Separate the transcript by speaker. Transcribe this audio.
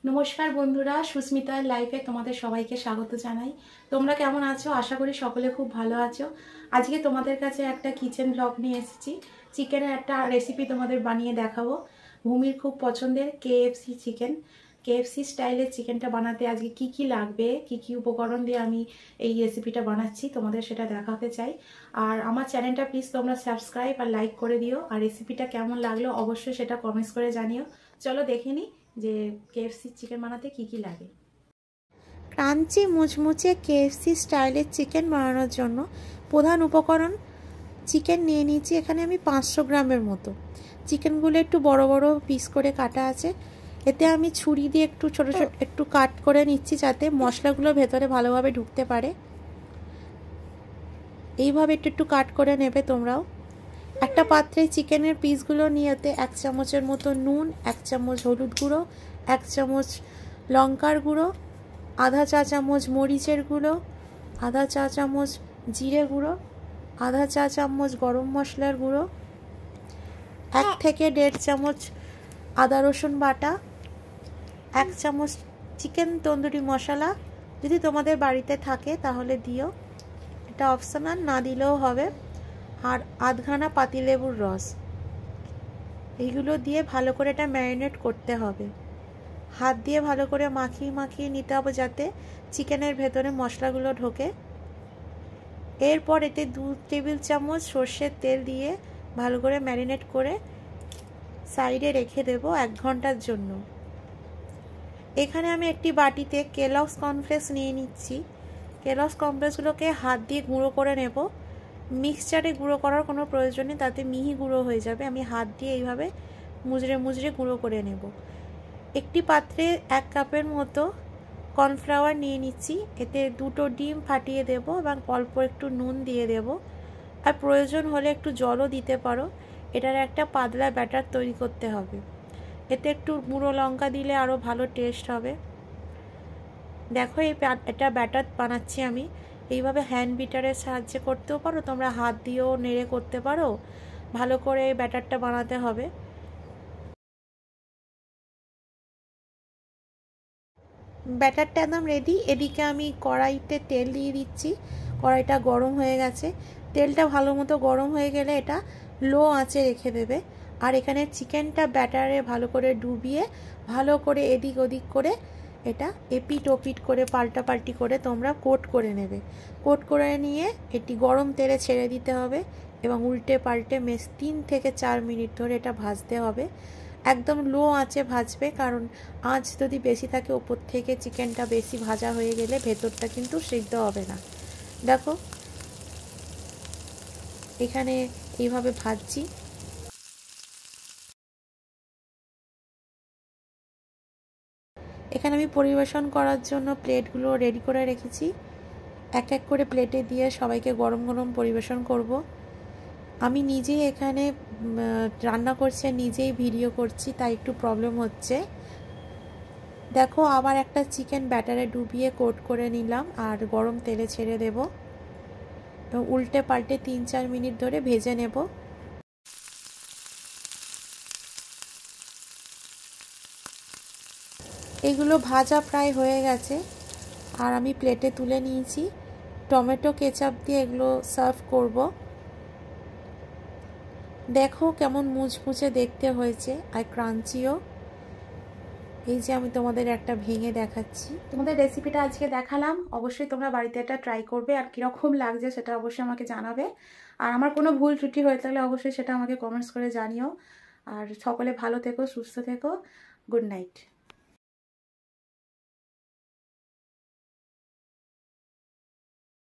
Speaker 1: নমস্কার বন্ধুরা, সুস্মিতার লাইফে তোমাদের সবাইকে স্বাগত জানাই। তোমরা কেমন আছো? আশা করি সকলে খুব ভালো আছো। আজকে তোমাদের কাছে একটা কিচেন ব্লগ নিয়ে এসেছি। চিকেনের একটা রেসিপি তোমাদের বানিয়ে দেখাবো। ভূমির খুব পছন্দের কেএফসি চিকেন, কেএফসি স্টাইলের চিকেনটা বানাতে আজকে কি কি লাগবে, কি কি উপকরণ দিয়ে আমি এই রেসিপিটা বানাচ্ছি তোমাদের সেটা দেখাতে চাই। আর আমার চ্যানেলটা প্লিজ তোমরা সাবস্ক্রাইব আর লাইক করে দিও। আর রেসিপিটা কেমন লাগলো অবশ্যই সেটা কমেন্টস করে জানিও। চলো দেখে নিই যে কেএফসি চিকেন বানাতে কি কি লাগে।
Speaker 2: ক্রাঞ্চি মুচমুচে কেএফসি স্টাইলের চিকেন বানানোর জন্য প্রধান উপকরণ চিকেন নিয়ে নিয়েছি। এখানে আমি 500 গ্রামের মতো। চিকেনগুলো একটু বড় বড় পিস করে কাটা আছে। এতে আমি ছুরি দিয়ে একটু ছোট ছোট একটু কাট করে নিচ্ছি যাতে মশলাগুলো ভেতরে ভালোভাবে ঢুকতে পারে। এইভাবে একটু একটু কাট করে নেবে তোমরাও। একটা পাত্রে চিকেনের পিসগুলো নিয়ে এতে 1 চামচের মতো নুন, 1 চামচ হলুদ গুঁড়ো, 1 চামচ লঙ্কার গুঁড়ো, আধা চা চামচ মরিচের গুঁড়ো, আধা চা চামচ জিরে গুঁড়ো, আধা চা চামচ গরম মশলার গুঁড়ো, 1 থেকে 1.5 চামচ আদা রসুন বাটা, 1 চামচ চিকেন তন্দুরি মশলা। যদি তোমাদের বাড়িতে থাকে তাহলে দিও, এটা অপশনাল, না দিলেও হবে। আর আধখানা পাতিলেবুর রস। এইগুলো দিয়ে ভালো করে এটা ম্যারিনেট করতে হবে। হাত দিয়ে ভালো করে মাখিয়ে মাখিয়ে নিতে হবে যাতে চিকেনের ভেতরে মশলাগুলো ঢোকে। এরপর এতে 2 টেবিল চামচ সর্ষের তেল দিয়ে ভালো করে ম্যারিনেট করে সাইডে রেখে দেব 1 ঘন্টার জন্য। এখানে আমি একটি বাটিতে কেলগস কর্নফ্লেক্স নিয়ে নিচ্ছি। কেলগস কর্নফ্লেক্সগুলোকে হাত দিয়ে গুঁড়ো করে নেব। মিক্সচারে গুঁড়ো করার কোনো প্রয়োজন নেই, তাতে মিহি গুঁড়ো হয়ে যাবে। আমি হাত দিয়ে এইভাবে মুজড়ে মুজড়ে গুঁড়ো করে নেব। একটি পাত্রে 1 কাপের মতো কর্নফ্লাওয়ার নিয়ে নিচ্ছি। এতে 2টো ডিম ফাটিয়ে দেব এবং অল্প একটু নুন দিয়ে দেব। আর প্রয়োজন হলে একটু জলও দিতে পারো। এটার একটা পাতলা ব্যাটার তৈরি করতে হবে। এতে একটু গুঁড়ো লঙ্কা দিলে আরও ভালো টেস্ট হবে। দেখো এটা ব্যাটার বানাচ্ছি আমি। এইভাবে হ্যান্ড বিটারের সাহায্যে করতেও পারো, তোমরা হাত দিয়েও নেড়ে করতে পারো। ভালো করে ব্যাটারটা বানাতে হবে। ব্যাটারটা একদম রেডি। এদিকে আমি কড়াইতে তেল দিয়ে দিচ্ছি। কড়াইটা গরম হয়ে গেছে। তেলটা ভালো মতো গরম হয়ে গেলে এটা লো আঁচে রেখে দেবে। আর এখানে চিকেনটা ব্যাটারে ভালো করে ডুবিয়ে ভালো করে এদিক ওদিক করে এটা এপিট ওপিট করে পাল্টাপাল্টি করে তোমরা কোট করে নেবে। কোট করে নিয়ে এটি গরম তেলে ছেড়ে দিতে হবে এবং উল্টে পাল্টে 3 থেকে 4 মিনিট ধরে এটা ভাজতে হবে। একদম লো আঁচে ভাজবে, কারণ আঁচ যদি বেশি থাকে ওপর থেকে চিকেনটা বেশি ভাজা হয়ে গেলে ভেতরটা কিন্তু সিদ্ধ হবে না। দেখো এখানে এইভাবে ভাজছি। এখানে আমি পরিবেশন করার জন্য প্লেটগুলো রেডি করে রেখেছি। এক এক করে প্লেটে দিয়ে সবাইকে গরম গরম পরিবেশন করব। আমি নিজেই এখানে রান্না করছি, নিজেই ভিডিও করছি, তাই একটু প্রবলেম হচ্ছে। দেখো আবার একটা চিকেন ব্যাটারে ডুবিয়ে কোট করে নিলাম আর গরম তেলে ছেড়ে দেব এবং উল্টে পাল্টে 3-4 মিনিট ধরে ভেজে নেব। এগুলো ভাজা প্রায় হয়ে গেছে আর আমি প্লেটে তুলে নিয়েছি। টমেটো কেচাপ দিয়ে এগুলো সার্ভ করব। দেখো কেমন মুচমুচে দেখতে হয়েছে আর ক্রাঞ্চিও। এই যে আমি তোমাদের একটা ভেঙে দেখাচ্ছি।
Speaker 1: তোমাদের রেসিপিটা আজকে দেখালাম, অবশ্যই তোমরা বাড়িতে এটা ট্রাই করবে আর কীরকম লাগছে সেটা অবশ্যই আমাকে জানাবে। আর আমার কোনো ভুল ত্রুটি হয়ে থাকলে অবশ্যই সেটা আমাকে কমেন্টস করে জানিও। আর সকলে ভালো থেকো, সুস্থ থেকো। Good night.